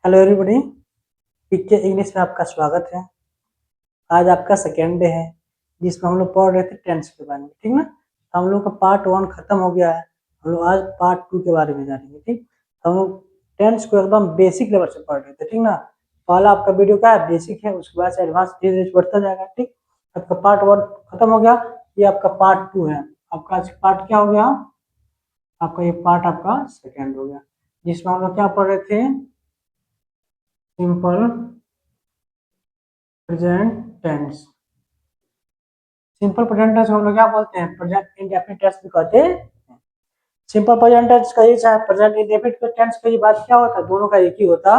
Hello everybody, पीके English में आपका स्वागत है। आज आपका सेकेंड डे है जिसमें हम लोग पढ़ रहे थे टेंस के बारे में, ठीक ना। हम लोग का पार्ट 1 खत्म हो गया है। हम लोग आज पार्ट 2 के बारे में जानेंगे, ठीक। हम लोग टेंस को एकदम बेसिक लेवल से पढ़ रहे थे, ठीक ना। पहला आपका वीडियो क्या है, बेसिक है, उसके बाद से एडवांस धीरे धीरे बढ़ता जाएगा, ठीक। आपका पार्ट 1 खत्म हो गया, ये आपका पार्ट 2 है। आपका आज पार्ट क्या हो गया, आपका ये पार्ट आपका सेकेंड हो गया, जिसमें हम लोग क्या पढ़ रहे थे, simple present tense. Simple present tense हम लोग क्या बोलते हैं, प्रेजेंट इंडेफिनिट टेंस भी कहते हैं। सिंपल प्रेजेंट टेंस कहिए चाहे प्रेजेंट इंडेफिनिट टेंस कहिए, बात क्या होता है, दोनों का एक ही होता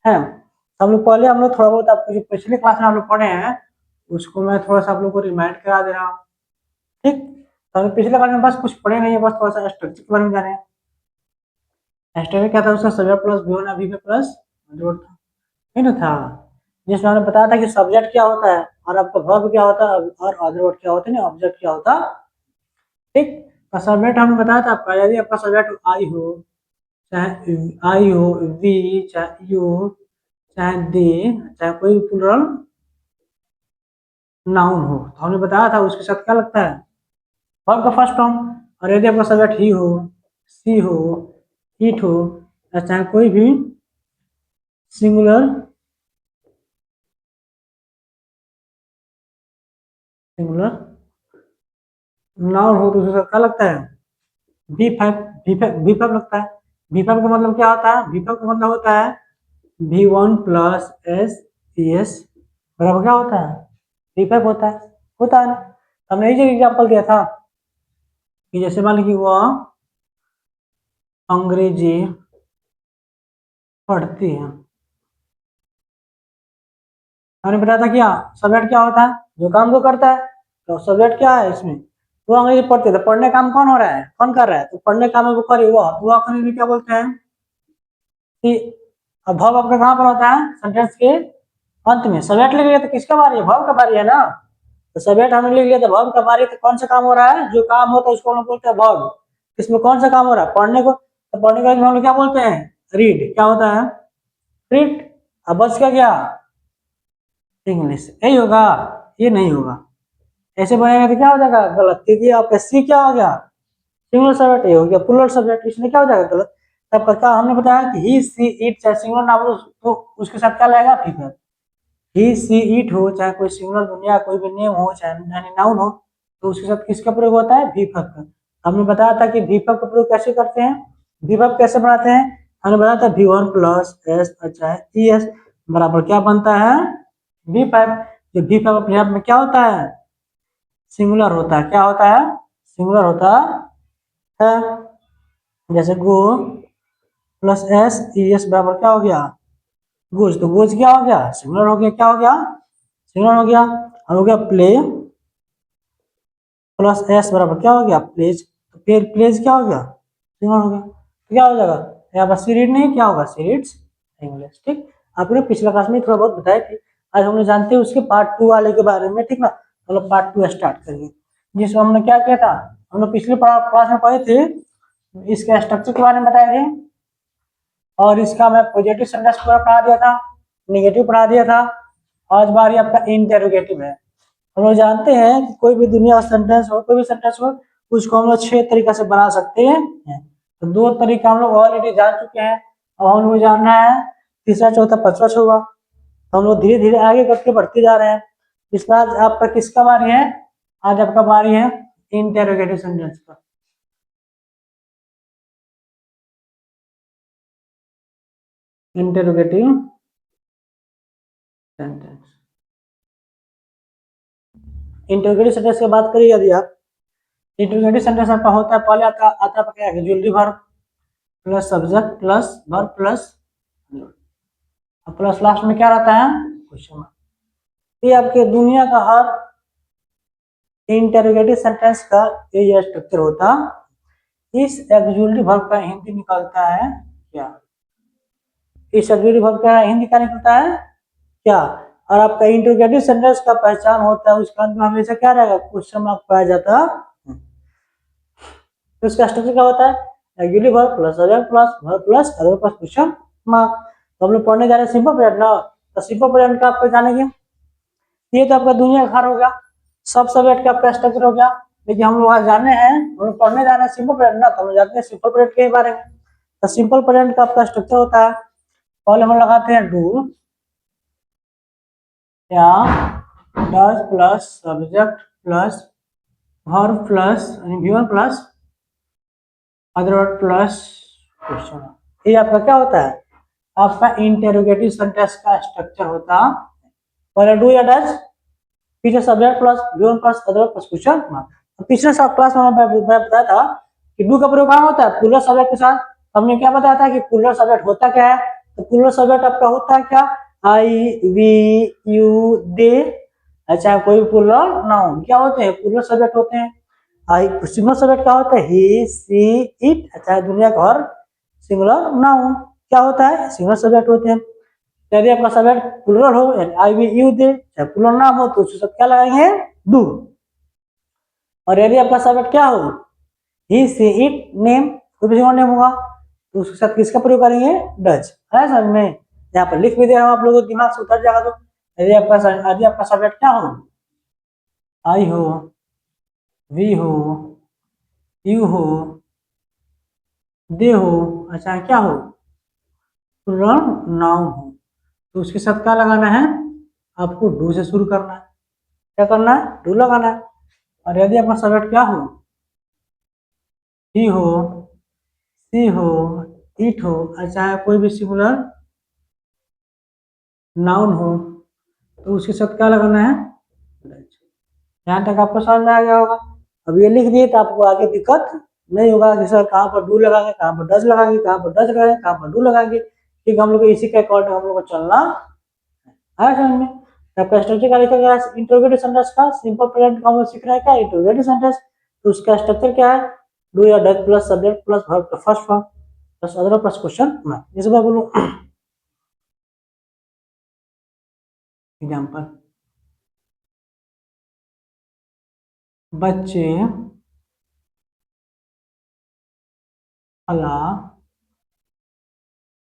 है। हम लोग थोड़ा बहुत आपको जो पिछले क्लास में हम लोग पढ़े हैं उसको मैं थोड़ा सा आप लोग को रिमाइंड करा दे रहा हूँ, ठीक। तो हम पिछले क्लास में बस कुछ पढ़े नहीं है, बस थोड़ा सा स्ट्रक्चर के बारे में जाने। स्ट्रक्चर क्या था, उसका subject plus V one V plus जोड़ था, है ना था, जिसमें हमने बताया था कि सब्जेक्ट क्या होता है और आपका वर्ब क्या होता है और अदर वर्ड क्या होते हैं, ऑब्जेक्ट क्या होता, ठीक। तो सब्जेक्ट हमने बताया था आपका, यदि आपका सब्जेक्ट आई हो, चाहे आई हो, वी, चाहे यू, चाहे दे, चाहे कोई प्लूरल नाउन हो, तो हमने बताया था उसके साथ क्या लगता है, वर्ब का फर्स्ट फॉर्म। और यदि आपका सब्जेक्ट ही हो, सी हो, इट हो, या चाहे कोई भी सिंगुलर सिंगुलर नाउन हो तो उसके साथ क्या लगता है, V5 लगता है। V5 का मतलब क्या होता है, V5 का मतलब होता है V1 प्लस एस एस बराबर क्या होता है, V5 होता है ना। हमने एक एग्जाम्पल दिया था कि जैसे मान लीजिए वह अंग्रेजी पढ़ती है, हमने बताया था क्या सब्जेक्ट क्या होता है, जो काम को करता है। तो सब्जेक्ट क्या है इसमें, वो अंग्रेजी पढ़ती है, तो पढ़ने काम कौन हो रहा है, कौन कर रहा है, तो पढ़ने काम है वो करे, वो करने में क्या बोलते हैं कि अब वर्ब आपका कहाँ पर होता है, सेंटेंस के अंत में। सब्जेक्ट लिख लिया तो किसका बारी है, वर्ब का बारी है ना। तो सब्जेक्ट हमने लिख लिया तो वर्ब का बारी, तो कौन सा काम हो रहा है, जो काम होता है उसको हम लोग बोलते हैं वर्ब। इसमें कौन सा काम हो रहा है, पढ़ने को, तो पढ़ने का हम लोग क्या बोलते हैं, रीड। क्या होता है, रीड। अब बस क्या गया, इंग्लिश। यही होगा, ये नहीं होगा, ऐसे बनेगा तो क्या हो जाएगा गलत, क्योंकि आपका सी क्या हो गया, सिंगुलर सब्जेक्ट, ये हो गया प्लूरल सब्जेक्ट, इसमें क्या हो जाएगा गलत। तब क्या हमने बताया कि ही सी इट चाहे सिंगुलर नाम हो तो उसके साथ क्या लगेगा, फीचर। ही सी इट हो, चाहे कोई सिंगुलर दुनिया कोई भी नेम हो, चाहे नाउन हो, तो उसके साथ किसका प्रयोग होता है, वी वर्ब का। हमने बताया था कि वी वर्ब का प्रयोग कैसे करते हैं, वी वर्ब कैसे बनाते हैं, हमने बताया था V1 प्लस एस चाहे ई एस बराबर क्या बनता है, V5। जो V5 अपने आप में क्या होता है, सिंगुलर होता है। क्या होता है, सिंगुलर होता है। जैसे गो प्लस एस ई एस बराबर क्या हो गया, गोज। तो गोज क्या हो गया, सिंगुलर हो गया, क्या हो गया, सिंगुलर हो गया। और हो गया प्ले प्लस एस बराबर क्या हो गया, प्लेज। तो प्लेज क्या हो गया, सिंगुलर हो गया, तो क्या हो जाएगा यहाँ पर सीरीड नहीं, क्या होगा सीरीड्स इंग्लिश, ठीक। आपने पिछला क्लास में थोड़ा बहुत बताया थी, आज हम लोग जानते हैं उसके पार्ट 2 वाले के बारे में, ठीक ना। तो लोग पार्ट 2 स्टार्ट करिए, जिसमें हमने क्या किया था, हम लोग पिछले क्लास में पढ़े थे, इसके स्ट्रक्चर के बारे में बताए थे, और इसका मैं पॉजिटिव सेंटेंस पूरा पढ़ा दिया था, नेगेटिव पढ़ा दिया था। आज बारी आपका इंटेरोगेटिव है। हम लोग जानते हैं कि कोई भी दुनिया सेंटेंस हो, कोई भी सेंटेंस हो, उसको हम लोग 6 तरीका से बना सकते हैं। तो 2 तरीका हम लोग ऑलरेडी जान चुके हैं, अब हम लोग जानना है तीसरा, चौथा, पांचवा, छठवा। तो हम लोग धीरे धीरे आगे करके बढ़ते जा रहे हैं। इस बार आपका किसका बारी है, आज आपका बारी है इंटेरोगेटिव सेंटेंस का। इंटेरोगेटिव सेंटेंस, इंटेरोगेटिव सेंटेंस की बात करिए यदि आप, इंटेरोगेटिव सेंटेंस आपका होता है, पहले आता है क्या, exclusive verb plus subject plus verb plus plus last में क्या रहता है, क्वेश्चन मार्क। ये आपके दुनिया का हर इंटेरोगेटिव सेंटेंस का ये स्ट्रक्चर होता। इस एक्सक्लूसिव वर्ब का हिंदी निकलता है क्या, इस एक्सक्लूसिव वर्ब का हिंदी क्या निकलता है क्या। और आपका इंटेरोगेटिव सेंटेंस का पहचान होता है, उसका अंत में हमेशा क्या रहेगा, क्वेश्चन मार्क पाया जाता है। तो इसका स्ट्रक्चर क्या होता है, exclusive verb plus subject plus verb plus other plus question mark. तो हम लोग पढ़ने जा रहे हैं सिंपल प्रेजेंट ना, तो सिंपल प्रेजेंट का आपको जानेंगे। ये तो आपका दुनिया भर हो गया, सब सब्जेक्ट का आपका स्ट्रक्चर हो गया। लेकिन हम लोग आज जाने हैं, हम लोग पढ़ने जा रहे हैं सिंपल प्रेजेंट ना, तो हम लोग जानते हैं सिंपल प्रेजेंट के बारे में। तो सिंपल प्रेजेंट का आपका स्ट्रक्चर होता है, पहले हम लगाते हैं डू या does plus subject plus verb plus given plus other word plus question. ये आपका क्या होता है, आपका इंटेरोगेटिव सेंटेंस का स्ट्रक्चर होता है। पहले डू या डज, पीछे subject plus given plus other plus question mark. पिछले सब क्लास में मैं बताया था कि डू का प्रयोग कहाँ होता है, प्लूरल सब्जेक्ट के साथ। हमने क्या बताया था कि प्लूरल सब्जेक्ट होता क्या है, तो प्लूरल सब्जेक्ट आपका होता है क्या, आई वी यू दे, अच्छा कोई भी प्लूरल नाउन क्या होते हैं, प्लूरल सब्जेक्ट होते हैं। आई सिंगुलर सब्जेक्ट क्या होता है, ही सी इट, अच्छा दुनिया का हर सिंगुलर नाउन क्या होता है, सिंगुलर सब्जेक्ट होते हैं। यदि आपका सब्जेक्ट प्लूरल हो, आई वी यू दे, प्लूरल नाम हो तो उसके साथ क्या लगाएंगे, डू। और यदि आपका सब्जेक्ट क्या हो, ही सी इट नेम, कोई भी नेम होगा तो उसके साथ किसका प्रयोग करेंगे, डज। है समझ में, यहाँ पर लिख भी दे रहा हूँ, आप लोगों को दिमाग से उतर जाएगा। तो यदि आपका सब्जेक्ट क्या हो, आई हो, वी हो, यू हो, दे हो, अच्छा क्या हो, प्लूरल नाउन हो, तो उसके साथ क्या लगाना है, आपको डू से शुरू करना है। क्या करना है, डू लगाना है। और यदि आपका सब्जेक्ट क्या हो, ही हो, सी हो, इट हो, चाहे कोई भी सिंगुलर नाउन हो तो उसके साथ क्या लगाना है, यहाँ तक आपको समझ में आ गया होगा। अब ये लिख दिए तो आपको आगे दिक्कत नहीं होगा कि सर कहाँ पर डू लगाएंगे, कहाँ पर डज लगाएंगे, कहाँ पर डज लगाएंगे, कहाँ पर डू लगाएंगे, क्योंकि हम लोग को इसी के अकॉर्डिंग हम लोग को चलना है समझ में। आपका स्ट्रक्चर क्या लिखा गया है, इंटरोगेटिव सेंटेंस का सिंपल प्रेजेंट का हम लोग सीख रहे हैं क्या, इंटरोगेटिव सेंटेंस। तो उसका स्ट्रक्चर क्या है, डू या does plus subject plus verb का first form plus other plus question mark. जैसे मैं बोलूं एग्जाम्पल, बच्चे हला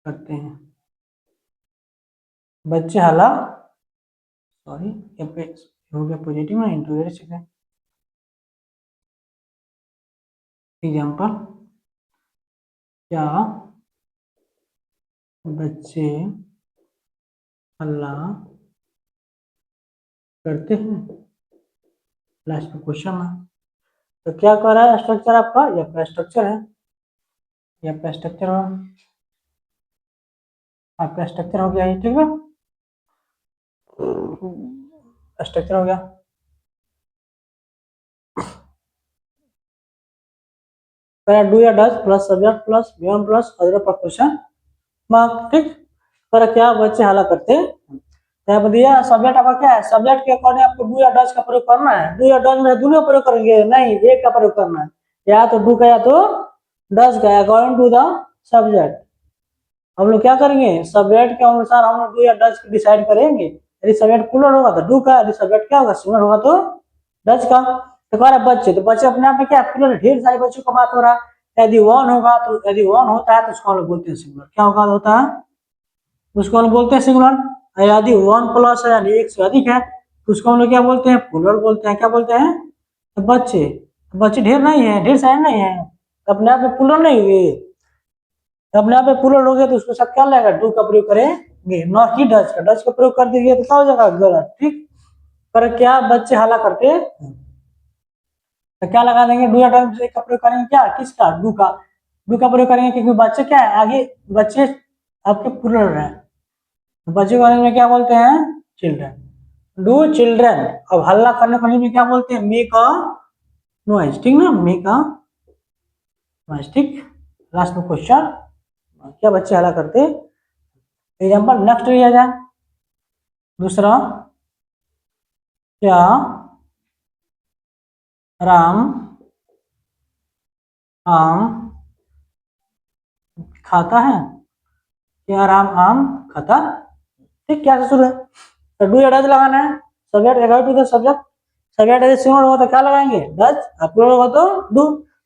करते हैं, बच्चे हला, सॉरी यहाँ पे हो गया पॉजिटिव ना, इंटरोगेटिव सीख रहे हैं। एग्जाम्पल, क्या बच्चे हल्ला करते हैं, लास्ट में क्वेश्चन है। तो क्या कर रहा है स्ट्रक्चर आपका, ये आपका स्ट्रक्चर है, ये आपका स्ट्रक्चर हो, आपका स्ट्रक्चर हो गया, ठीक है, स्ट्रक्चर हो गया। डू या does plus subject plus beyond plus other पर क्वेश्चन मार्क, ठीक। पर क्या बच्चे हल्ला करते हैं, यहाँ पर दिया सब्जेक्ट आपका क्या है, सब्जेक्ट के अकॉर्डिंग आपको डू या डज का प्रयोग करना है। डू या डज में दोनों प्रयोग करेंगे, नहीं एक का प्रयोग करना है, या तो डू का या तो डज का, अकॉर्डिंग टू द सब्जेक्ट। हम लोग क्या करेंगे, सब्जेक्ट के अनुसार हम लोग डू या डज डिसाइड करेंगे। यदि सब्जेक्ट प्लूरल होगा तो डू का, यदि सब्जेक्ट क्या होगा सिंगुलर होगा तो डज का। तो कह रहा है बच्चे, तो बच्चे अपने आप में क्या प्लूरल, ढेर सारे बच्चों का बात हो रहा है। यदि वन होगा तो, यदि वन होता है तो उसको हम लोग बोलते हैं सिंगुलर, क्या होगा होता है, उसको हम बोलते हैं सिंगुलर। यदि वन प्लस है यानी एक से अधिक है तो उसको हम लोग क्या बोलते हैं, प्लूरल बोलते हैं। क्या बोलते हैं, तो बच्चे, तो बच्चे ढेर नहीं है, ढेर सारे नहीं है, तो अपने आप में प्लूरल नहीं हुए, तो अपने आप में प्लूरल हो गया तो उसके साथ क्या लगेगा, डू का प्रयोग करेंगे, नॉट ही डज का। डज का प्रयोग कर दीजिए तो क्या हो जाएगा, गलत, ठीक। पर क्या बच्चे हल्ला करते हैं, तो क्या लगा देंगे, डू या डज का प्रयोग करेंगे, क्या किसका, डू का। डू का प्रयोग करेंगे क्योंकि बच्चे क्या है, आगे बच्चे आपके प्लूरल है, बच्चे को में क्या बोलते हैं, चिल्ड्रन, डू चिल्ड्रन। अब हल्ला करने को में क्या बोलते हैं, मेक अ नॉइज, ठीक ना, मेक अ नॉइज, ठीक। लास्ट में क्वेश्चन, क्या बच्चे हल्ला करते, एग्जाम्पल नेक्स्ट लिया जाए। दूसरा, क्या राम आम खाता है, क्या राम आम खाता, ठीक। क्या से शुरू है, तो डू या डज लगाना है, subject according to the subject. Subject यदि सिंगुलर होगा तो क्या लगाएंगे, डज, और प्लूरल होगा तो डू।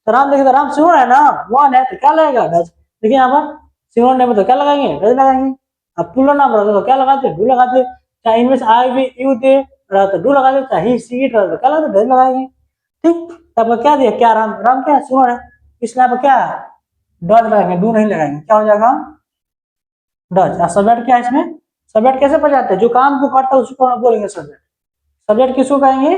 तो राम देखिए, तो राम सिंगुलर है ना, वन है तो क्या लगेगा, डज। देखिए यहाँ पर सिंगुलर नेम है तो क्या लगाएंगे, डज लगाएंगे। अब प्लूरल नाम रहता तो क्या लगाते, डू लगाते। चाहे इनमें से आई भी यू थे रहा तो डू लगाते, चाहे ही सी इट रहा तो क्या लगाते, डज लगाएंगे। ठीक, तब क्या दिया, क्या राम, राम क्या सुअर है, इसलिए आप क्या डज लगाएंगे, डू नहीं लगाएंगे, क्या हो जाएगा डज। और सब्जेक्ट क्या है इसमें, सब्जेक्ट कैसे पढ़ाते हैं, जो काम को करता है उसको हम बोलेंगे सब्जेक्ट। सब्जेक्ट किसको कहेंगे,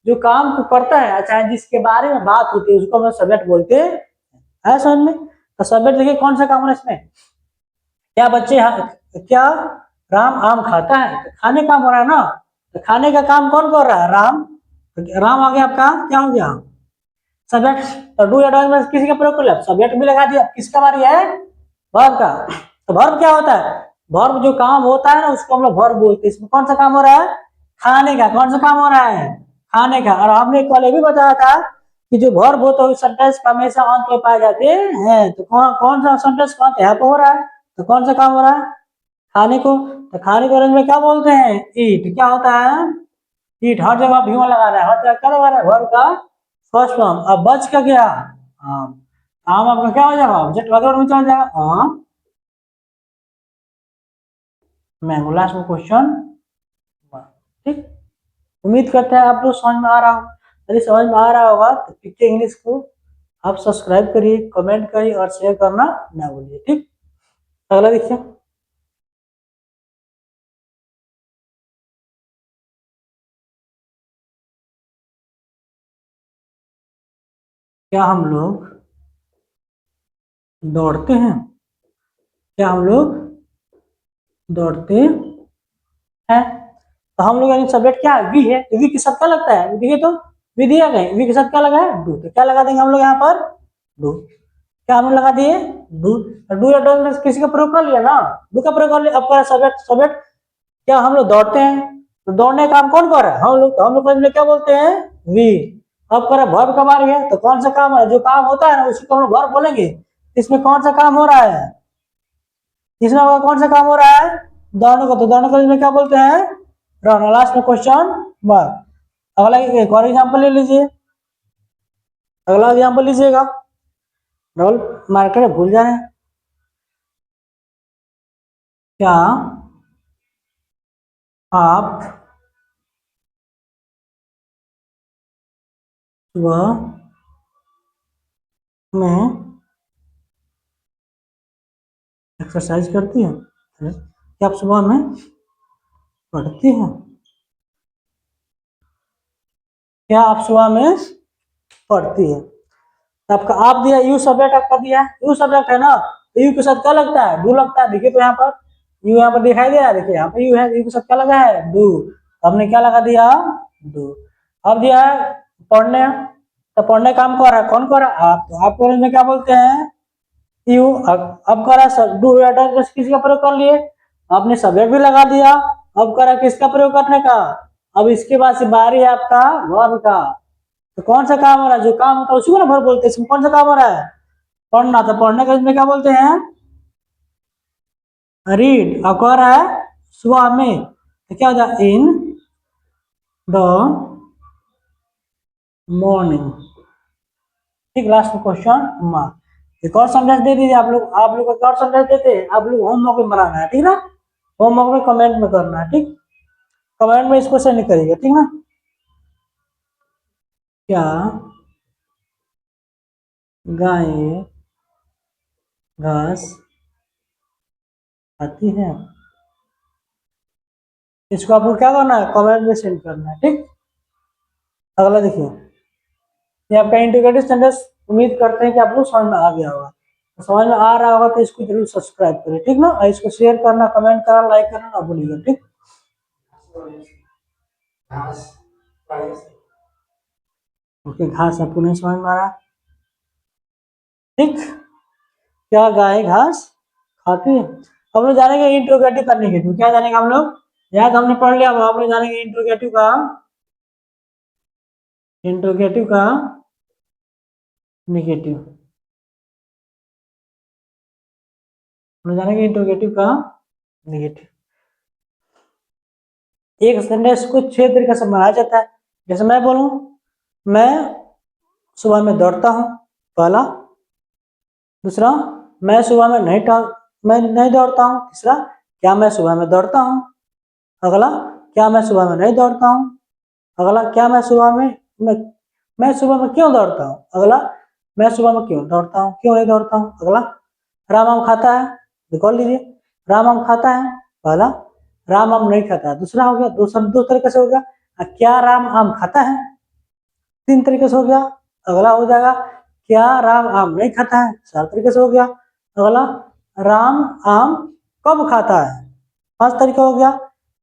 जो काम को करता है, चाहे जिसके बारे में बात होती है उसको हम सब्जेक्ट बोलते हैं, समझ में। तो सब्जेक्ट देखिए कौन सा काम हो रहा है इसमें, क्या बच्चे, क्या राम आम खाता है, तो खाने काम हो रहा है ना, तो खाने का काम कौन कर रहा है, राम। तो राम आ गया आपका, क्या हो गया सब्जेक्ट। तो डू या डज में किसी का प्रयोग कर लिया, सब्जेक्ट भी लगा दिया, किसका बारी है, वर्ब का। तो वर्ब क्या होता है, वर्ब जो काम होता है ना उसको हम लोग वर्ब बोलते हैं। इसमें कौन सा काम हो रहा है, खाने का, कौन सा काम हो रहा है, खाने का। और हमने कल ये भी बताया था कि जो वर्ब होता है सेंटेंस का हमेशा अंत में पाए जाते हैं। तो कौन सा सेंटेंस का अंत यहाँ पे हो रहा है, तो कौन सा काम हो रहा है, खाने को। तो खाने को में क्या बोलते हैं, ईट। क्या होता है, ईट। हर जगह भीमा लगा रहा है, हर जगह क्या लगा रहा है, वर्ब का फर्स्ट फॉर्म। अब बच का क्या, आम। आम आपका क्या हो जाएगा, ऑब्जेक्ट वगैरह में चल जाएगा, आम मैंगो। लास्ट में क्वेश्चन, ठीक। उम्मीद करते हैं आप लोग समझ में आ रहा हो। यदि समझ में आ रहा होगा तो पीके इंग्लिश को आप सब्सक्राइब करिए, कमेंट करिए और शेयर करना ना भूलिए, ठीक। अगला देखिए, क्या हम लोग दौड़ते हैं, क्या हम लोग दौड़ते हैं। तो हम लोग यानी सब्जेक्ट क्या है, वी है, तो वी के साथ क्या लगता है, देखिए तो वी दिया गया, वी के साथ क्या लगा है, डू। तो क्या लगा देंगे हम लोग यहाँ पर, डू। क्या हम लोग लगा दिए, डू। डू या डज में किसी का प्रयोग कर लिया ना, डू का प्रयोग कर लिया। अब सब्जेक्ट, सब्जेक्ट क्या हम लोग दौड़ते हैं, तो दौड़ने का काम कौन कर रहा है, हम लोग। तो हम लोग क्या बोलते हैं, वी। अब कर वर्ब का बारी है, तो कौन सा काम है, जो काम होता है ना उसको हम लोग वर्ब बोलेंगे। इसमें कौन सा काम हो रहा है, इसमें कौन सा काम हो रहा है, दौड़ने को। तो दौड़ने को इसमें क्या बोलते हैं, रन। लास्ट में क्वेश्चन मार्क। अगला एक और एग्जाम्पल ले लीजिए, अगला एग्जाम्पल लीजिएगा, रोल मार्कर भूल जा रहे हैं। क्या आप सुबह में एक्सरसाइज करती हैं, क्या आप सुबह में पढ़ती हैं, क्या आप सुबह में पढ़ती है। तो आपका आप दिया, यू सब्जेक्ट आपका दिया, यू सब्जेक्ट है ना, तो यू के साथ क्या लगता है, डू लगता है। देखिए तो यहाँ पर यू यहाँ पर दिखाई दे रहा है, देखिए यहाँ पर यू है, यू के साथ क्या लगा है, डू। हमने क्या लगा दिया, डू। अब दिया है पढ़ने, तो पढ़ने काम कर रहा है, कौन कर रहा है, आप। तो आप में क्या बोलते हैं, यू। अब करा सब डू या डज बस किसी का प्रयोग कर लिए, आपने सब्जेक्ट भी लगा दिया। अब करा किसका प्रयोग करने का, अब इसके बाद से बारी है आपका वर्ब का। तो कौन सा काम हो रहा है, जो काम होता है उसी को ना वर्ब बोलते हैं। इसमें कौन सा काम हो रहा है, पढ़ना। तो पढ़ने का इसमें क्या बोलते हैं, रीड। अब कह रहा है सुबह में, तो क्या हो जाए, इन द मॉर्निंग, ठीक। लास्ट में क्वेश्चन मार्क। एक और सेंटेंस दे दीजिए आप लोग, आप लोग एक और सेंटेंस देते हैं, आप लोग होमवर्क में बनाना है, ठीक ना। होमवर्क में कमेंट में करना है, ठीक। कमेंट में इसको सेंड करिएगा, ठीक ना। क्या गायें घास खाती है, इसको आपको क्या करना है, कमेंट में सेंड करना है, ठीक। अगला देखिए, ये आपका इंटीग्रेटेड सेंटेंस। उम्मीद करते हैं कि आप लोग समझ में आ गया होगा। तो समझ में आ रहा होगा तो इसको जरूर सब्सक्राइब करें, ठीक ना। और इसको शेयर करना, कमेंट करना, लाइक करना ना भूलिएगा, ठीक। ओके, घास आपको नहीं समझ में आ रहा, ठीक। क्या गाय घास खाती है। हम लोग जानेंगे इंट्रोगेटिव का नेगेटिव, क्या जानेंगे हम लोग, याद हमने पढ़ लिया, हम लोग जानेंगे इंट्रोगेटिव का, इंट्रोगेटिव का नेगेटिव। हम लोग जानेंगे इंट्रोगेटिव का नेगेटिव। एक सेंटेंस को 6 तरीके से बनाया जाता है। जैसे मैं बोलूं, मैं सुबह में दौड़ता हूं, पहला। दूसरा, मैं सुबह में नहीं दौड़ता हूं। तीसरा, क्या मैं सुबह में दौड़ता हूँ? अगला, क्या मैं सुबह में नहीं दौड़ता हूँ? अगला, क्या मैं सुबह में मैं सुबह में क्यों दौड़ता हूँ? अगला, मैं सुबह में क्यों दौड़ता हूँ, क्यों नहीं दौड़ता हूँ? अगला, राम आम खाता है, रिकॉल लीजिए, राम आम खाता है, पहला, राम आम नहीं खाता है, दूसरा हो गया, दो तरीके से हो गया, क्या राम आम खाता है, 3 तरीके से हो गया। अगला हो जाएगा, क्या राम आम नहीं खाता है, 4 तरीके से हो गया। अगला, राम आम कब खाता है, 5 तरीका हो गया।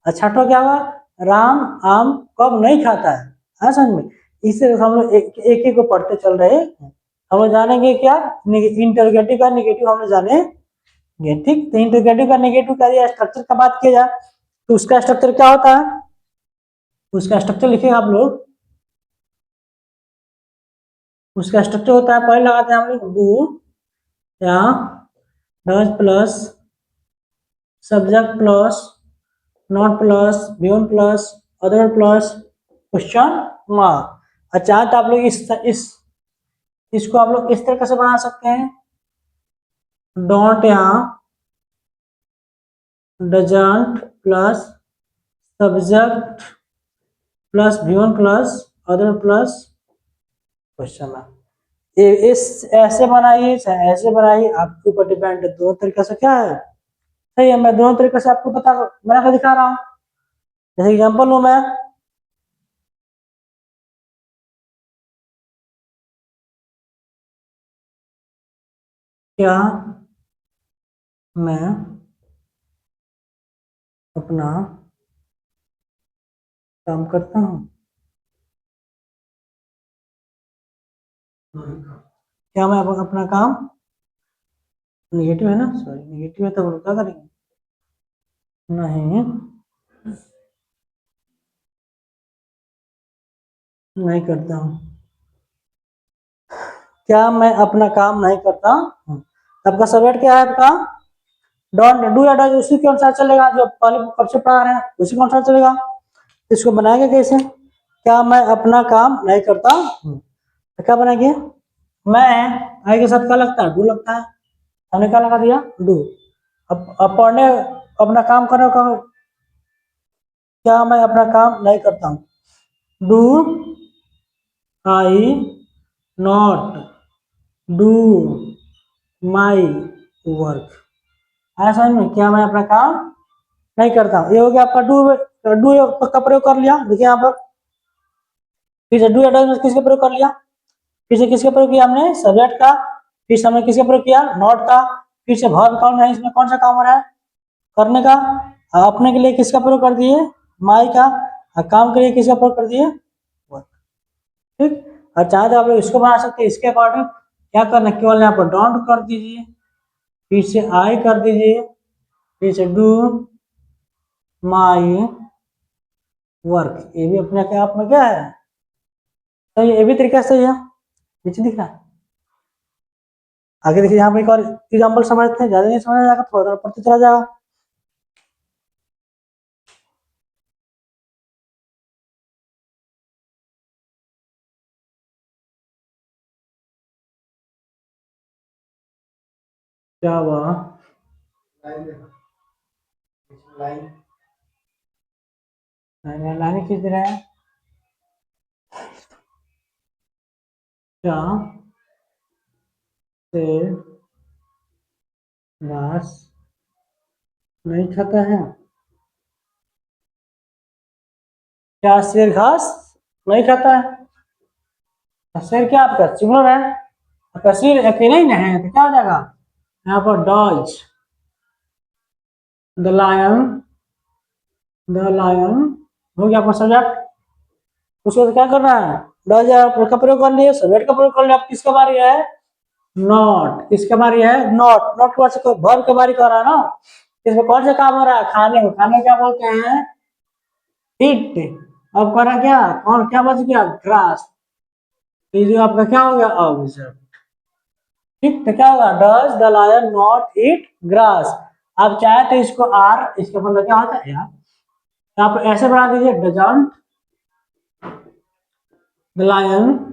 छठा क्या हुआ, राम आम कब नहीं खाता है समझ में। इससे हम लोग एक एक को पढ़ते चल रहे हैं। हम लोग जानेंगे क्या, इंटरोगेटिव का नेगेटिव हम लोग जानेंगे, ठीक। तो इंटरोगेटिव का नेगेटिव का स्ट्रक्चर का बात किया जाए तो उसका स्ट्रक्चर क्या होता है, उसका स्ट्रक्चर लिखेगा आप लोग। उसका स्ट्रक्चर होता है, पहले लगाते हैं हम लोग डू या does plus subject plus not plus beyond plus other plus question mark. अच्छा, तो आप लोग इस इसको आप लोग इस तरीके से बना सकते हैं, डोंट यहाँ doesn't plus subject plus beyond plus other plus question mark. इस ऐसे बनाइए चाहे ऐसे बनाइए, आपके ऊपर डिपेंड है। दो तरीके से क्या है, सही है, मैं दोनों तरीके से आपको बना कर दिखा रहा हूँ। जैसे एग्जाम्पल लू मैं, क्या मैं अपना काम करता हूँ, क्या मैं अपना काम, निगेटिव है ना, सॉरी निगेटिव है तो हम क्या करेंगे, नहीं नहीं करता हूँ, क्या मैं अपना काम नहीं करता हूँ। आपका सब्जेक्ट क्या है आपका, डोंट, डू या डज उसी के अनुसार चलेगा, जो पहले कब से पढ़ा रहे हैं उसी के अनुसार चलेगा। इसको बनाएंगे कैसे, क्या मैं अपना काम नहीं करता हूँ, तो क्या बनाएंगे, मैं आई के साथ क्या लगता है, डू लगता है, हमने क्या लगा दिया, डू। अब पढ़ने अपना काम करने का, क्या मैं अपना काम नहीं करता हूँ, do I not do my work. आया समझ में, क्या मैं अपना काम नहीं करता हूँ, ये हो गया आपका डू। डू का प्रयोग कर लिया, देखिए यहाँ पर, फिर से डू या डज में किसका प्रयोग कर लिया, फिर से किसका प्रयोग किया हमने, सब्जेक्ट का, फिर से हमने किसका प्रयोग किया, नॉट का, फिर से वर्ब कौन है, इसमें कौन सा काम हो रहा है, करने का। अपने के लिए किसका प्रयोग कर दिए, माई का, काम के लिए किसका प्रयोग कर दिए, वर्क, ठीक। और चाहे तो आप लोग इसको बना सकते हैं, इसके अकॉर्डिंग क्या करना, केवल यहाँ पर डोंट कर दीजिए, फिर से आई कर दीजिए, फिर से डू माई वर्क, ये भी अपने क्या आप में क्या है, तो ये भी तरीका सही है, नीचे दिख रहा है। आगे देखिए, यहाँ पे एक और एग्जाम्पल समझते हैं, ज्यादा नहीं समझा जाएगा, थोड़ा थोड़ा पढ़ते चला जाएगा। क्या हुआ, लाइन लाइन खींच रहे हैं, क्या से घास नहीं खाता है, क्या शेर घास नहीं खाता है, शेर क्या आपका सिंगुलर है, आपका शेर अकेला ही नहीं है, तो क्या हो जाएगा, यहाँ पर डॉज द लायन हो गया आपका सब्जेक्ट। उसको क्या करना है, डॉज का प्रयोग कर लिए, सब्जेक्ट का प्रयोग कर लिया, अब किसका बारी है, नॉट, किसका बारी है, नॉट, नॉट के बाद वर्ब का बारी कर रहा है ना, इसमें कौन सा काम हो रहा है, खाने को, खाने क्या बोलते हैं, ईट। अब करा क्या, कौन क्या बच गया, ग्रास, ये जो आपका क्या हो गया, ऑब्जर्व, ठीक। तो क्या होगा, does the lion not eat grass. आप चाहे तो इसको आर, इसका मतलब क्या होता है यार, तो आप ऐसे बना दीजिए, doesn't the lion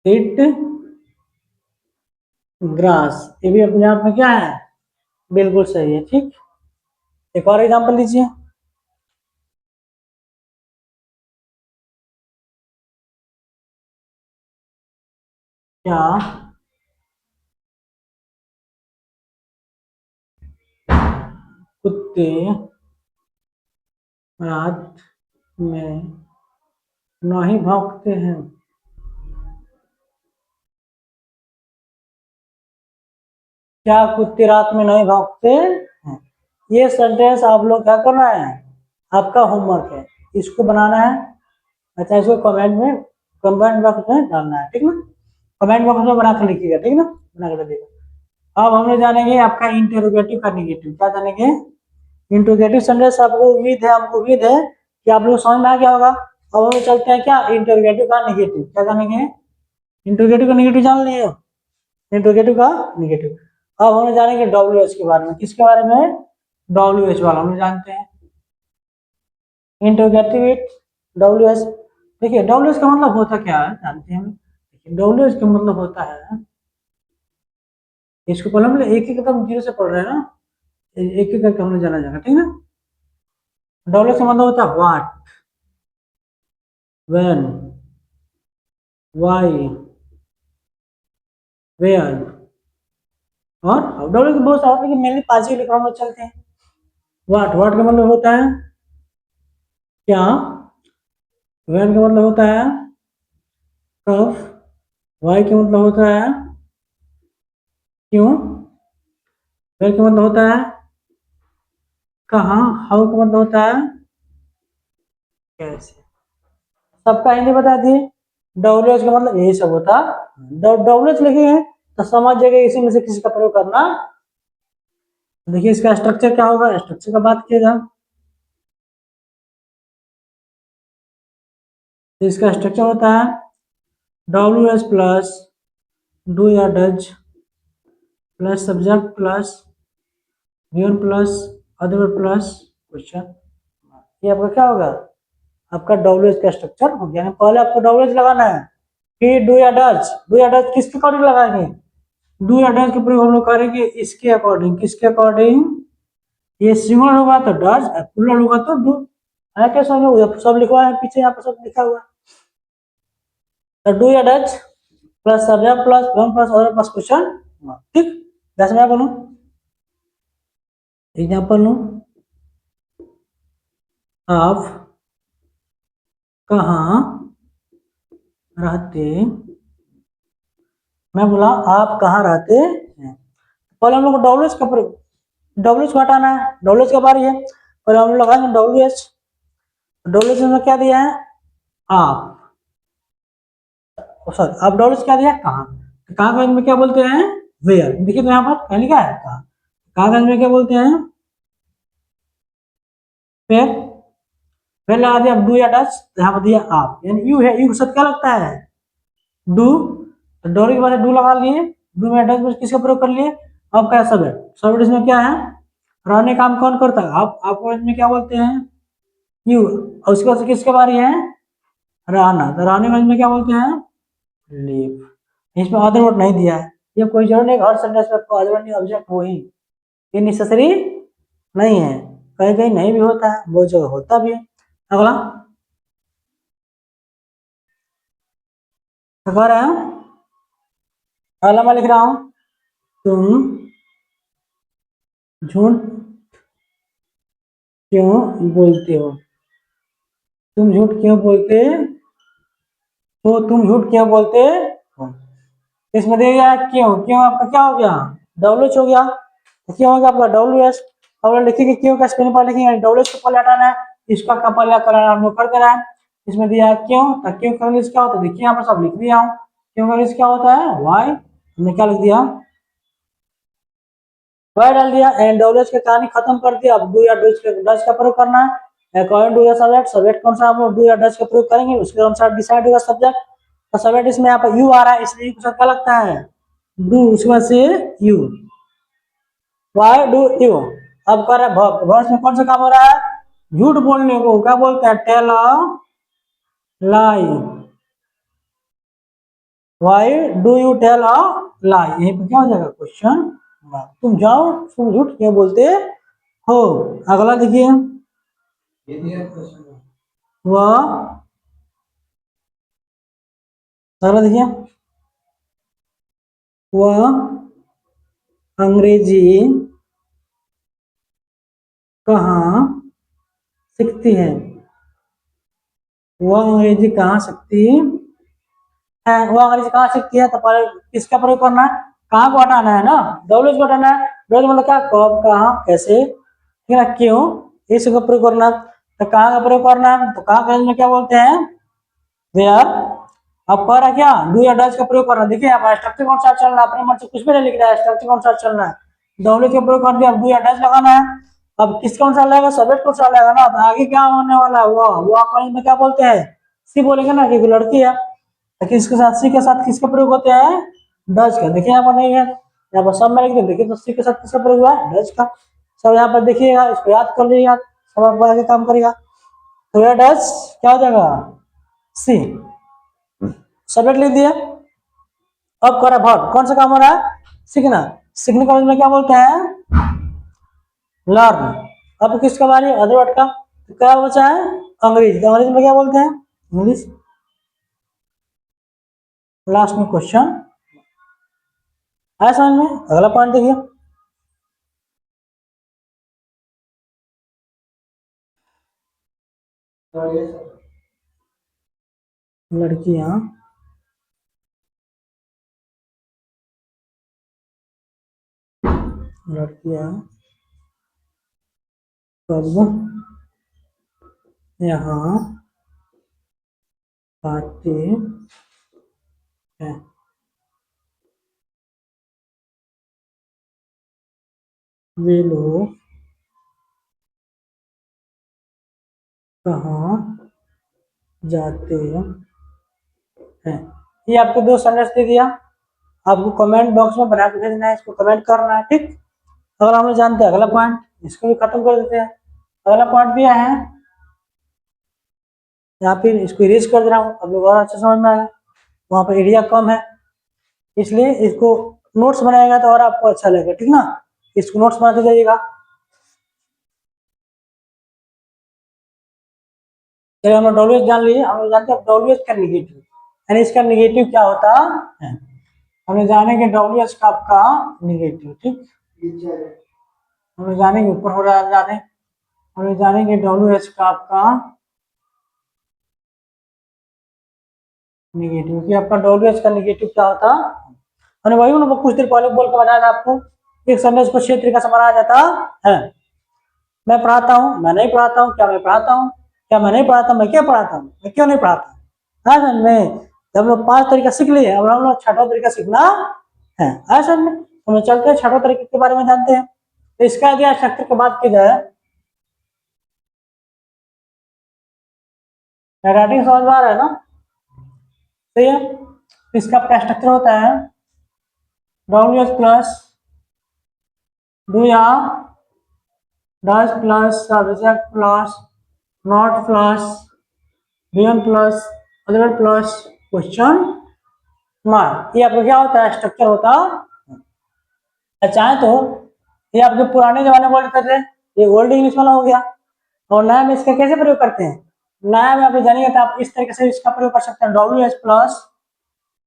eat grass, ये भी अपने आप में क्या है, बिल्कुल सही है। ठीक, एक और एग्जांपल लीजिए। क्या कुत्ते रात में नहीं भौंकते हैं? क्या कुत्ते रात में नहीं भौंकते हैं? ये सेंटेंस आप लोग क्या करना है, आपका होमवर्क है, इसको बनाना है। अच्छा, इसको कमेंट बॉक्स में डालना है, ठीक ना? कमेंट बॉक्स में बना कर लिखिएगा, ठीक ना? बना कर दीजिएगा। अब हम लोग जानेंगे आपका इंटेरोगेटिव का निगेटिव। क्या जानेंगे? Interrogative sentence. आपको उम्मीद है, हमको उम्मीद है कि आप लोग समझ में आ गया होगा। अब हम लोग चलते हैं क्या, इंटेरोगेटिव का निगेटिव। क्या जानेंगे? इंटेरोगेटिव का निगेटिव जान लिए? इंटेरोगेटिव का निगेटिव। अब हम लोग जानेंगे डब्ल्यू एच के बारे में। किसके बारे में? डब्ल्यू एच वाला हम लोग जानते हैं। Interrogative with W H. देखिए डब्ल्यू एच का मतलब होता क्या है, जानते हैं हम। डब्ल्यू एच का मतलब होता है, इसको पहले हम लोग एक एक एकदम जीरो से पढ़ रहे हैं ना, एक एक करके हम लोग जाना जाएगा, ठीक है? डब्ल्यू एच का मतलब होता है व्हाट, व्हेन, व्हाई, वेयर और डब्ल्यू के बहुत सारे, लेकिन मेनली पांच ही लिखा हम लोग चलते हैं। व्हाट का मतलब होता है क्या, व्हेन का मतलब होता है कब, वाई का मतलब होता है क्यों, वेयर का मतलब होता है कहाँ, हाउ का मतलब होता है कैसे। सबका हिंदी बता दिए। डब्ल्यू एच का मतलब यही सब होता। डब्ल्यू एच लिखे हैं तो समझ जाएगा इसी में से किसी का प्रयोग करना। देखिए इसका स्ट्रक्चर क्या होगा, स्ट्रक्चर का बात किया जाए तो इसका स्ट्रक्चर होता है डब्ल्यू एच प्लस डू या does plus subject plus given plus other plus question. ये आपका क्या होगा, आपका डब्ल्यू एच का स्ट्रक्चर हो गया। पहले आपको डब्ल्यू एच लगाना है, फिर डू या डज। डू या डज किसके अकॉर्डिंग लगाएंगे? डू या डज के प्रयोग हम लोग करेंगे इसके अकॉर्डिंग। किसके अकॉर्डिंग? ये सिंगुलर होगा तो डज, प्लूरल होगा तो डू। है क्या समझ? सब लिखवा है पीछे, यहाँ पर सब लिखा हुआ है। तो डू या does plus subject plus one plus other plus question. ठीक, जैसे मैं बोलूँ, एग्जाम्पल लूँ, आप कहाँ रहते, मैं बोला आप कहाँ रहते हैं। पहले हम लोग को डब्ल्यू एच का प्रयोग, डब्ल्यू एच को हटाना है, डब्ल्यू एच का बारी है। पहले हम लोग लगाएंगे डब्ल्यू एच। डब्ल्यू एच में क्या दिया है, आप, सॉरी आप डब्ल्यू एच क्या दिया, कहाँ। तो कहाँ का में क्या बोलते हैं, वेयर। देखिए तो यहाँ पर क्या लिखा है, कहाँ। कहाँ का में क्या बोलते हैं, फिर फिर लगा दिया डू या डच, यहाँ पर दिया आप, यानी यू है, यू के साथ क्या लगता है, डू। तो डोरी के बाद डू लगा लिए, डू में डच में किसका प्रयोग कर लिए, अब क्या सब है। सब इसमें क्या है, रहने काम कौन करता है, आप, आपको इसमें क्या बोलते हैं, यू। और उसके बाद किसके बारे है, रहना। तो रहने का इसमें क्या बोलते हैं, लिव। इसमें अदर वर्ड नहीं दिया है, ये कोई जरूर नहीं हर सेंटेंस में आपको अदर वर्ड नहीं ऑब्जेक्ट हो ही, ये नेसेसरी नहीं है। कहीं कहीं नहीं भी होता है, वो जगह होता भी है। अगला अगर है, अगला मैं लिख रहा हूं, तुम झूठ क्यों बोलते हो, तुम झूठ क्यों बोलते हो, तुम झूठ क्यों बोलते हो। इसमें दिया क्यों, क्यों आपका क्या हो गया, डब्ल्यू एच हो गया। तो क्यों हो गया आपका डब्ल्यू एच। अब लिखेंगे क्यों का स्पेलिंग पहले लिखेंगे, डब्ल्यू एच को पहले हटाना है, इसका का पहले कराना हम लोग कर देना है। इसमें दिया है क्यों, तो क्यों का इंग्लिश क्या होता है, देखिए यहाँ पर सब लिख दिया हूँ। क्यों का इंग्लिश क्या होता है, वाई। हमने क्या लिख दिया, वाई डाल दिया। एंड डब्ल्यू एच की कहानी खत्म कर दिया। अब डू या डच का प्रयोग करना है अकॉर्डिंग टू सब्जेक्ट। सब्जेक्ट कौन सा, हम लोग डू या डच का प्रयोग करेंगे, उसके अनुसार डिसाइड होगा सब्जेक्ट। तो सब्जेक्ट इसमें यहाँ पर यू आ रहा है, इसलिए यू क्या लगता है, डू, उसके बाद से यू, वाई डू यू। अब कर रहा है वर्ब, वर्ब में कौन सा काम हो रहा है, झूठ बोलने को क्या बोलते हैं, tell a lie. Why do you tell a lie, यहीं पे क्या हो जाएगा क्वेश्चन तुम जाओ, तुम झूठ क्यों बोलते हो। अगला देखिए, वह, अगला देखिए, वह अंग्रेजी कहाँ सीखती है। वह अंग्रेजी कहाँ सीखती है। वो अंग्रेजी कहाँ सीखती है, तो पहले किसका प्रयोग करना है, कहाँ को हटाना है ना, डब्ल्यू को हटाना है। डब्ल्यू मतलब क्या, कब, कहाँ, कैसे, ठीक है, क्यों, इस का प्रयोग करना। तो कहाँ का प्रयोग करना है, तो कहाँ का में क्या बोलते हैं, वेयर। अब कह रहा है क्या, डू या डज का प्रयोग करना। देखिए आप स्ट्रक्चर कौन सा चलना है, अपने मन से कुछ भी नहीं लिख रहा है, स्ट्रक्चर कौन सा चलना है, डब्ल्यू का प्रयोग कर दिया, डू या डज लगाना है। अब किस कौन सा लगेगा, सब्जेक्ट कौन सा लगेगा ना, तो आगे क्या होने वाला है, वो में क्या बोलते हैं, सी बोलेंगे ना, क्योंकि लड़की है। लेकिन इसके साथ सी के साथ किसका प्रयोग होते हैं, डज का। देखिए यहाँ पर नहीं है, यहाँ पर सब में लिख दे, देखिए तो सी के साथ किसका प्रयोग हुआ है, डज का। सब यहाँ पर देखिएगा, इसको याद कर लीजिएगा, सब आप आगे काम करेगा। तो यह डज क्या हो जाएगा, सी। सब्जेक्ट लिख दिया। अब कर वर्ब, कौन सा काम हो रहा है, सीखना। सीखने का में क्या बोलते हैं, लर्न। अब किसका बारी है, अदर वर्ड का। तो क्या बचा है, अंग्रेजी। तो अंग्रेजी में क्या बोलते हैं, इंग्लिश। लास्ट में क्वेश्चन आया समझ में। अगला पॉइंट देखिए, लड़कियां लड़कियां कब यहाँ आती हैं। वे लोग कहाँ जाते हैं। ये आपको दो सेंटेंस दे दिया, आपको कमेंट बॉक्स में बना के भेजना है, इसको कमेंट करना है, ठीक। अगर हम लोग जानते हैं अगला पॉइंट, इसको भी खत्म कर देते हैं। अगला पॉइंट दिया है, यहाँ पे इसको इरेज कर दे रहा हूँ, अब लोग और अच्छा समझ में आएगा। वहाँ पर एरिया कम है, इसलिए इसको नोट्स बनाएगा तो और आपको अच्छा लगेगा, ठीक ना। इसको नोट्स बनाते जाइएगा। चलिए हम लोग डब्ल्यू जान लिए, हम लोग जानते हैं डब्ल्यू का निगेटिव, यानी इसका निगेटिव क्या होता है। हमें जानेंगे डब्ल्यू का आपका निगेटिव, ठीक। हम लोग जानेंगे, ऊपर हो रहा है जाने, हम लोग जानेंगे डब्ल्यू का आपका निगेटिव, कि आपका डब्ल्यू का निगेटिव क्या होता। मैंने वही ना कुछ देर पहले बोल के बताया था आपको, एक सेंटेंस को 6 तरीका से बनाया जाता है। मैं पढ़ाता हूँ, मैं नहीं पढ़ाता हूँ, क्या मैं पढ़ाता हूँ, क्या मैं नहीं पढ़ाता, मैं क्या पढ़ाता हूँ, मैं क्यों नहीं पढ़ाता। है समझ में। जब हम लोग 5 तरीका सीख लिए, अब हम लोग 6वां तरीका सीखना है समझ में। तो चलते हैं 6वां तरीके के बारे में जानते हैं। तो इसका यदि स्ट्रक्चर की बात की जाए, राइटिंग समझ में आ रहा है ना, सही है। तो इसका आपका स्ट्रक्चर होता है डब्ल्यू एच प्लस डू या does plus subject plus not plus given plus other plus question mark. ये आपका क्या होता है, स्ट्रक्चर होता है। चाहे तो ये आप जो पुराने जमाने में वर्ड कर रहे हैं, ये ओल्ड इंग्लिश वाला हो गया। और नया में इसका कैसे प्रयोग करते हैं, नया में आप जानिए तो आप इस तरीके से इसका प्रयोग कर सकते हैं, डब्ल्यू एच प्लस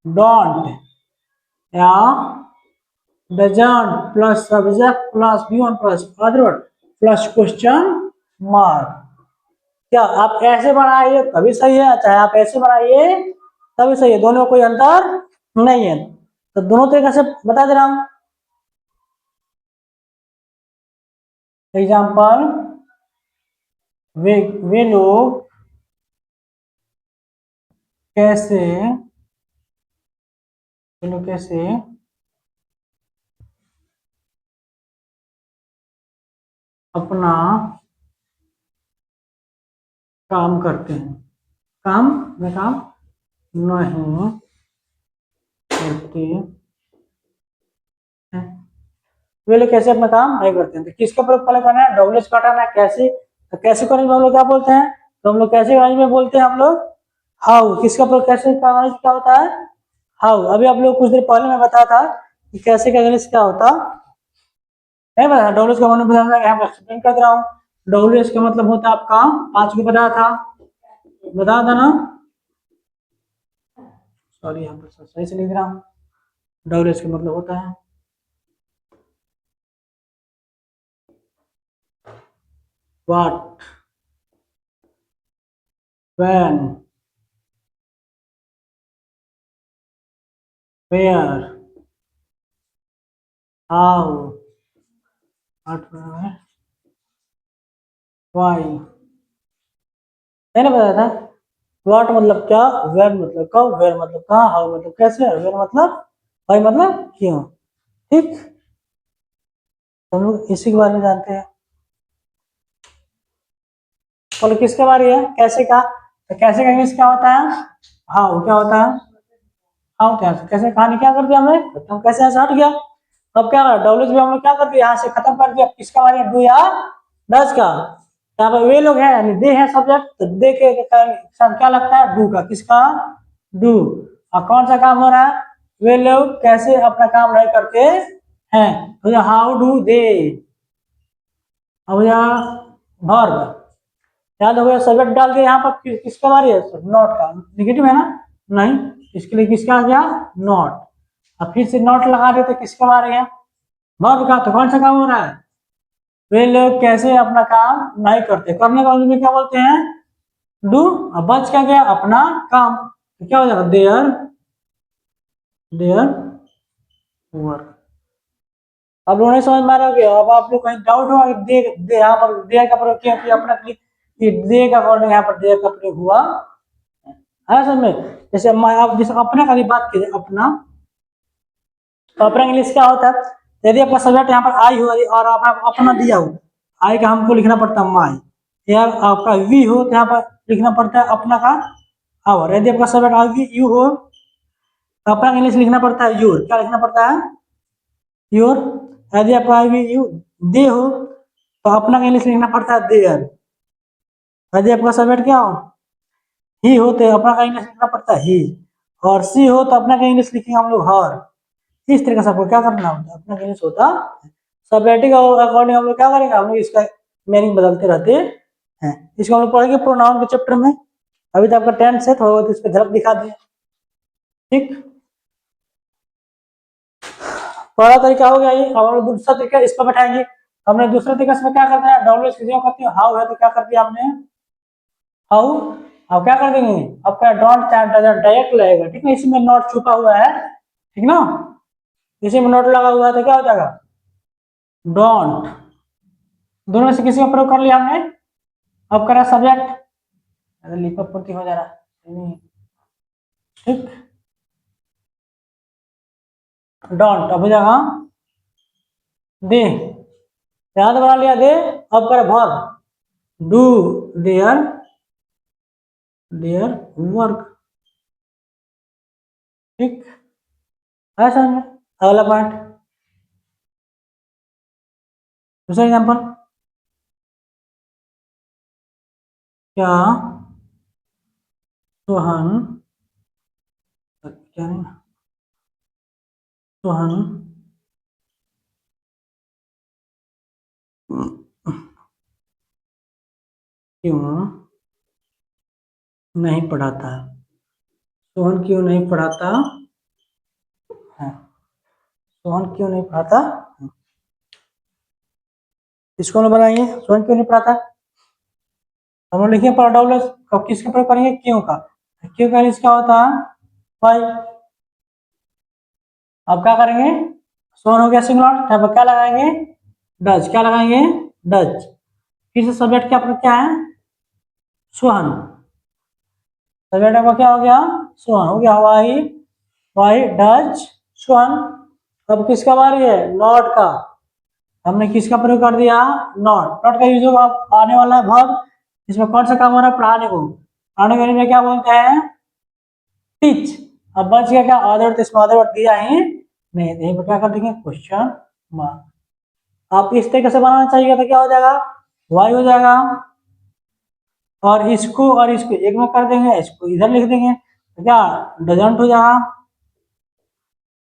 डोंट या doesn't plus subject plus given plus other plus question mark. क्या आप ऐसे बनाइए तभी सही है, चाहे आप ऐसे बनाइए तभी सही है, दोनों में कोई अंतर नहीं है। तो दोनों तरीके से बता दे रहा हूं। एग्जाम्पल, वे लोग कैसे वे लोग कैसे अपना काम करते हैं, काम में काम नहीं करते हैं। वे लोग कैसे अपना काम नहीं करते हैं, तो किसका प्रयोग पहले करना है, डब्ल्यू एच का हटाना है। कैसे, तो कैसे करेंगे हम लोग क्या बोलते हैं, तो हम लोग कैसे अंग्रेजी में बोलते हैं हम लोग हाउ। किसका प्रयोग कैसे का अंग्रेजी क्या होता है, हाउ। अभी आप लोग कुछ देर पहले मैं बताया था कि कैसे का इंग्लिश क्या होता है बता डब्ल्यू का मतलब बता यहाँ पर एक्सप्लेन कर रहा हूँ। डब्ल्यू का मतलब होता है आपका 5 को बताया था, बता था ना। सॉरी यहाँ पर सही से लिख रहा हूँ। डब्ल्यू का मतलब होता है what, when, where, how, why, मैंने बताया था। व्हाट मतलब क्या, वेयर मतलब कब, वेयर मतलब कहाँ, हाउ मतलब कैसे, वेयर मतलब भाई मतलब क्यों। ठीक, हम लोग इसी के बारे में जानते हैं। बोलो किसके बारे है, कैसे का, तो कैसे का इंग्लिश क्या होता है, हाउ क्या होता है, हाउ क्या, कैसे कहानी क्या कर दिया हमने, खत्म, कैसे ऐसे हट गया। अब क्या करा डब्ल्यू भी हम लोग क्या कर दिया, यहाँ से खत्म कर दिया, किसका बारे डू या डज का। यहाँ पर वे लोग हैं यानी दे है सब्जेक्ट, तो दे के क्या लगता है डू का, किसका डू। और कौन सा काम हो रहा है, वे लोग कैसे अपना काम नहीं करते हैं, तो हाउ डू दे। अब यहाँ वर्ब, याद हो गया, सब्जेक्ट डाल के यहाँ पर किसका बारी है, नॉट का, निगेटिव है ना, नहीं, इसके लिए किसका आ गया नॉट। अब फिर से नॉट लगा देते किसका बारी है, वर्ब का, तो कौन सा काम हो रहा है, वे लोग कैसे अपना काम नहीं करते, करने का में क्या बोलते हैं डू। अब बच क्या गया अपना काम, तो क्या हो जाएगा देयर, देयर वर्क। अब लोग नहीं समझ में आ रहा होगा, अब आप लोग कहीं डाउट होगा कि दे, दे यहाँ पर दे का प्रयोग किया कि अपना कि दे का अकॉर्डिंग यहाँ पर दे का प्रयोग हुआ है समझ में। जैसे आप जैसे अपने का भी बात कीजिए अपना, तो अपना इंग्लिश क्या होता है, यदि आपका सब्जेक्ट यहाँ पर आई हो और आप अपना दिया हो, आई का हमको लिखना पड़ता है माई, या आपका वी हो तो यहाँ पर लिखना पड़ता है अपना का आवर। यदि आपका सब्जेक्ट आई यू हो तो अपना इंग्लिश लिखना पड़ता है योर, क्या लिखना पड़ता है योर। यदि आपका आई यू दे हो तो अपना इंग्लिश लिखना पड़ता है देयर। यदि आपका सब्जेक्ट क्या हो ही हो तो अपना का इंग्लिश लिखना पड़ता है ही, और सी हो तो अपना का इंग्लिश लिखेंगे हम लोग हर। इस तरीके से आपको क्या करना होता है, अपना इंग्लिश होता सब्जेक्टिव अकॉर्डिंग हम लोग क्या करेंगे, हम लोग इसका मीनिंग बदलते रहते हैं। इसको हम लोग पढ़ेंगे प्रोनाउन के चैप्टर में, अभी तो आपका 10th से थोड़ा बहुत इस पर झलक दिखा दिए। ठीक, पहला तरीका हो गया ये, अब हम लोग दूसरा तरीका इस पर बैठाएंगे। हमने दूसरे तरीके से क्या करते हैं, डब्ल्यू एस करते हैं, हाउ है तो क्या कर दिया हमने हाउ। अब क्या कर देंगे, आपका डोंट डायरेक्ट लगेगा, ठीक है, इसी में नॉट छुपा हुआ है, ठीक ना, इसी में नॉट लगा हुआ है तो क्या हो जाएगा डोंट। दोनों में से किसी का प्रयोग कर लिया हमने। अब करा सब्जेक्ट, लिपा पूर्ति हो जा रहा है, ठीक, डोंट अब हो जाएगा दे, याद बना लिया दे। अब करे verb, do their, their work, ठीक है समझ में। अगला पॉइंट, दूसरा एग्जाम्पल, क्या सोहन, क्या नहीं, सोहन क्यों नहीं पढ़ाता, सोहन क्यों नहीं पढ़ाता है, सोहन क्यों नहीं पढ़ाता, इसको ना बनाएंगे, सोहन क्यों नहीं पढ़ाता। हम लोग लिखिए पर डब्ल्यू कब किसका प्रयोग करेंगे क्यों का, क्यों का इसका होता है भाई। अब क्या करेंगे, सोहन हो गया सिंगुलर, यहाँ पर क्या लगाएंगे डज, क्या लगाएंगे डज। फिर से सब्जेक्ट क्या क्या है सोहन, सब्जेक्ट आपका क्या हो गया सोहन हो गया, वाई वाई डज सोहन। अब किसका बारी है नॉट का, हमने किसका प्रयोग कर दिया नॉट, नॉट का यूज होगा आने वाला है वर्ब, इसमें कौन सा काम हो रहा है पढ़ाने को, पढ़ाने के लिए क्या बोलते हैं टीच। अब बच गया क्या अदर, तो इसमें अदर वर्ड दिया ही नहीं, यहीं पर क्या कर देंगे क्वेश्चन मार्क। आप इस तरीके से बनाना चाहिए तो क्या हो जाएगा वाई हो जाएगा, और इसको एक में कर देंगे, इसको इधर लिख देंगे तो क्या डजंट हो जाएगा।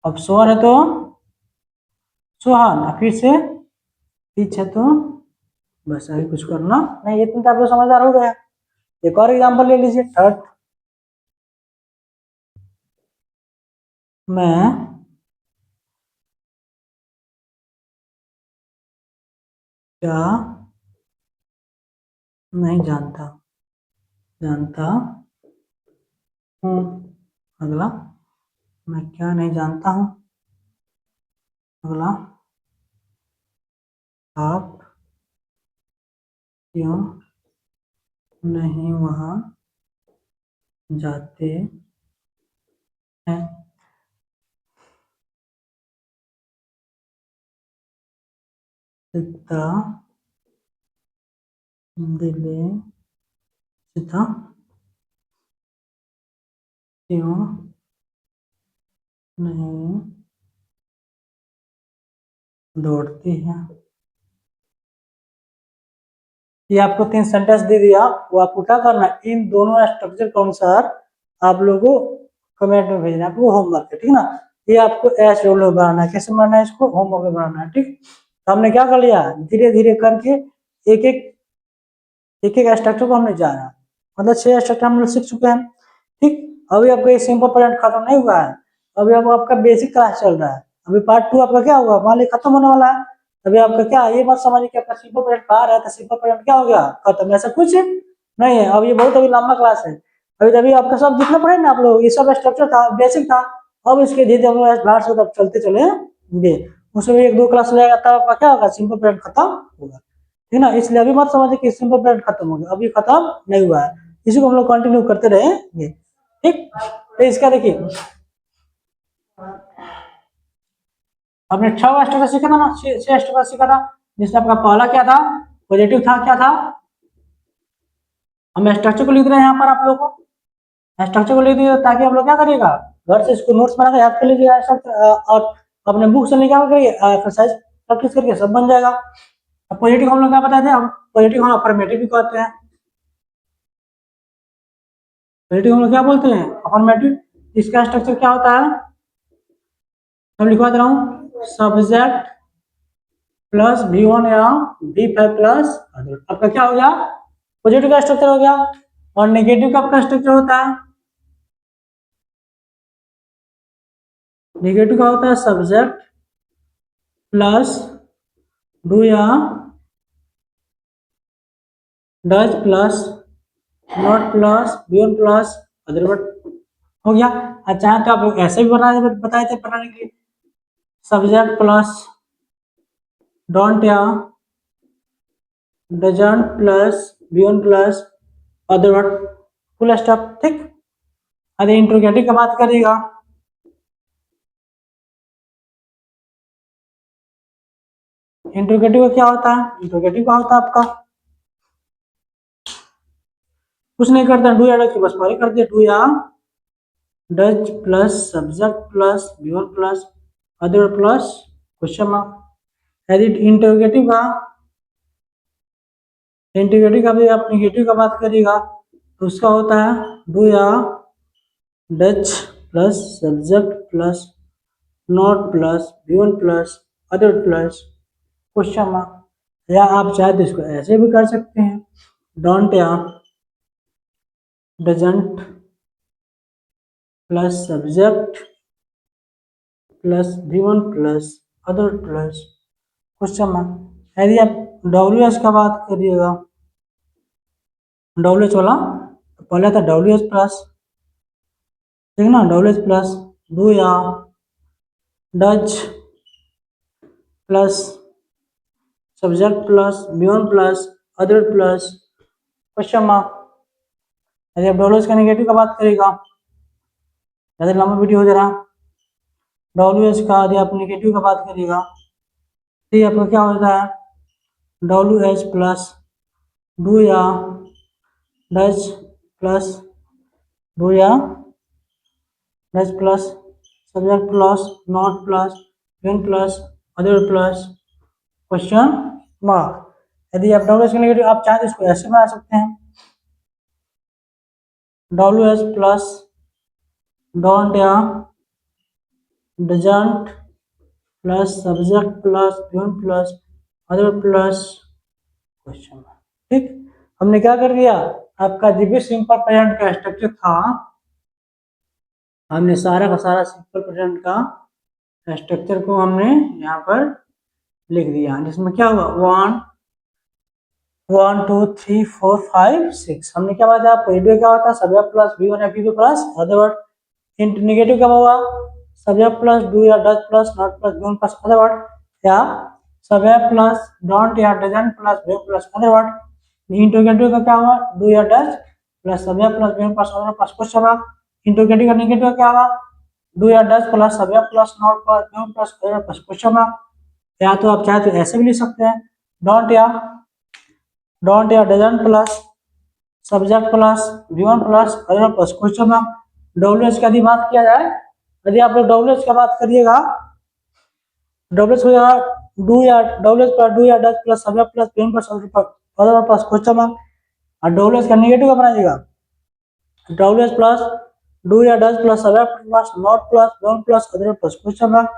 अब सोहन है तो सोहन, फिर से ठीक है, तो बस अभी कुछ करना नहीं, इतने तो आप लोग समझदार हो गए। एक और एग्जांपल ले लीजिए, थर्ड। मैं क्या नहीं जानता जानता हूँ। अगला, मैं क्या नहीं जानता हूँ। अगला, आप क्यों नहीं वहाँ जाते हैं। सीता दिले सीता क्यों नहीं दौड़ती है। ये आपको 3 सेंटेंस दे दिया, वो आपको क्या करना है, इन दोनों स्ट्रक्चर के अनुसार आप लोगों को कमेंट में भेजना है, आपको होमवर्क है, ठीक ना। ये आपको एस रोल बनाना है, कैसे बनाना है इसको, होमवर्क में बनाना है, ठीक। तो हमने क्या कर लिया, धीरे धीरे करके एक एक एक स्ट्रक्चर को हमने जाना, मतलब 6 स्ट्रक्चर हम लोग सीख चुके हैं, ठीक। अभी आपका ये सिंपल प्रेजेंट खत्म नहीं हुआ है, अभी अब आपका बेसिक क्लास चल रहा है। अभी पार्ट 2 आपका क्या होगा, मान लीजिए खत्म होने वाला है। अभी आपका क्या, ये मत समझिए कि आपका सिंपल प्रेजेंट कहा रहा है तो सिंपल प्रेजेंट क्या हो गया, खत्म, ऐसा कुछ नहीं है। अब ये बहुत अभी लंबा क्लास है। अभी तभी आपका सब जितना पढ़े ना आप लोग, ये सब स्ट्रक्चर था, बेसिक था। अब इसके धीरे हम लोग लास्ट तक चलते चलेंगे, उसमें 1-2 क्लास लगेगा, तब आपका क्या होगा, सिंपल प्रेजेंट खत्म होगा, ठीक ना। इसलिए अभी मत समझिए कि सिंपल प्रेजेंट खत्म हो गया, अभी खत्म नहीं हुआ है, इसी को हम लोग कंटिन्यू करते रहेंगे, ठीक। तो इसका देखिए, हमने 6 स्ट्रक्चर सीखा था ना, 6 स्ट्रक्चर सीखा था, जिसमें आपका पहला क्या था, पॉजिटिव था, क्या था, हम स्ट्रक्चर को लिख रहे हैं यहाँ पर आप लोगों को, स्ट्रक्चर को लिख दिए ताकि आप लोग क्या करिएगा, घर से इसको नोट्स बनाकर याद कर लीजिएगा, और अपने बुक से निकाल कर एक्सरसाइज प्रैक्टिस करके सब बन जाएगा। अब पॉजिटिव हम लोग क्या बताए थे, हम पॉजिटिव हम अफर्मेटिव भी कहते हैं, पॉजिटिव हम लोग क्या बोलते हैं, अफर्मेटिव। इसका स्ट्रक्चर क्या होता है, मैं लिखवा दे रहा हूँ, सब्जेक्ट प्लस V1 या V5 प्लस, आपका क्या हो गया, पॉजिटिव का स्ट्रक्चर हो गया। और नेगेटिव का आपका स्ट्रक्चर होता है, नेगेटिव का होता है सब्जेक्ट प्लस डू या does plus not plus V1 plus otherwise, हो गया। अच्छा, तो आप लोग ऐसे भी बताए थे बनाने के लिए, सब्जेक्ट प्लस डोंट या doesn't plus V1 plus otherwise, full stop, ठीक। अरे इंट्रोगेटिव का बात करिएगा, इंट्रोगेटिव का क्या होता है, इंट्रोगेटिव का होता है आपका कुछ नहीं करता, डू या डज की बस पहले कर दिया, डू या does plus subject plus V1 plus other plus question mark. यदि इंटीग्रेटिव का भी आप निगेटिव का बात करिएगा, तो उसका होता है डू या Dutch plus subject plus not plus V1 plus other plus question mark. या आप चाहे तो इसको ऐसे भी कर सकते हैं, डोंट या doesn't plus subject plus V1 plus other plus question mark. यदि आप WH का बात करिएगा, WH वाला, तो पहले था WH प्लस, ठीक ना, WH प्लस डू या Dutch plus subject plus V1 plus other plus question mark. यदि आप WH का नेगेटिव का बात करेगा, ज़्यादा लंबा वीडियो हो जा रहा, WH का यदि आप नेगेटिव का बात करिएगा, तो ये आपका क्या होता है, WH प्लस डू या डच प्लस डू या Dutch plus subject plus not plus V1 plus other plus question mark. यदि आप WH का नेगेटिव आप चाहें तो इसको ऐसे बना सकते हैं, WH प्लस डोंट या doesn't plus subject plus V1 plus other plus question mark. ठीक, हमने क्या कर दिया, आपका जो भी सिंपल प्रेजेंट का स्ट्रक्चर था, हमने सारा का सारा सिंपल प्रेजेंट का स्ट्रक्चर को हमने यहाँ पर लिख दिया, जिसमें क्या हुआ 1 2 3 4 5 6। हमने क्या बताया आपको, वीडियो क्या होता है, सब्जेक्ट प्लस V1 या V2 plus other word. Into negative क्या हुआ, सब्जेक्ट प्लस डू या does plus not plus don't plus other word, या सब्जेक्ट प्लस डोंट या doesn't plus do plus other word. Interrogative का क्या हुआ, डू या does plus subject plus do plus other plus question mark. Interrogative का negative क्या हुआ, do या does plus subject plus not plus do plus other plus question mark. या तो आप चाहे तो ऐसे भी लिख सकते हैं, डोंट या doesn't plus subject plus V1 plus other plus question mark. WH की यदि बात किया जाए, यदि आप लोग डब्ल्यूएच की बात करिएगा, डब्ल्यूएच हो जाएगा डू या डब्ल्यूएच प्लस डू या does plus subject plus V1 plus other plus question mark. और डब्ल्यूएच का नेगेटिव का बनाइएगा, डब्ल्यूएच प्लस डू या does plus subject plus not plus V1 plus other plus question mark.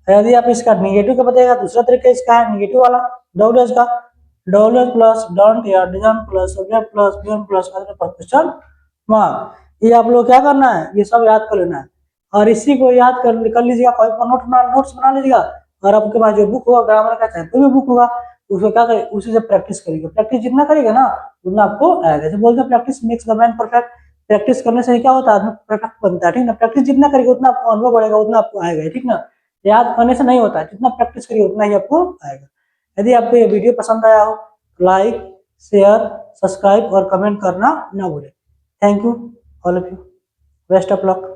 यदि आप इसका नेगेटिव का बताइएगा, दूसरा तरीका इसका है नेगेटिव वाला डब्ल्यूएच का, डब्ल्यूएच प्लस डोंट या doesn't plus subject plus V1 plus other plus question mark. ये आप लोग क्या करना है, ये सब याद कर लेना है, और इसी को याद कर लीजिएगा, कोई नोट्स बना लीजिएगा, और आपके पास जो बुक होगा ग्रामर का, चाहे कोई भी बुक होगा, उसको क्या करें, उसी से प्रैक्टिस करिएगा। प्रैक्टिस जितना करिएगा ना उतना आपको आएगा। जैसे बोलते हैं practice makes the man perfect, practice करने से क्या होता है, आदमी परफेक्ट बनता है। ठीक ना, प्रैक्टिस जितना करेगा उतना आपको अनुभव बढ़ेगा, उतना आपको आएगा। ठीक ना, याद करने से नहीं होता है, जितना प्रैक्टिस करिए उतना ही आपको आएगा। यदि आपको ये वीडियो पसंद आया हो, लाइक शेयर सब्सक्राइब और कमेंट करना ना भूलें। Thank you all of you, best of luck.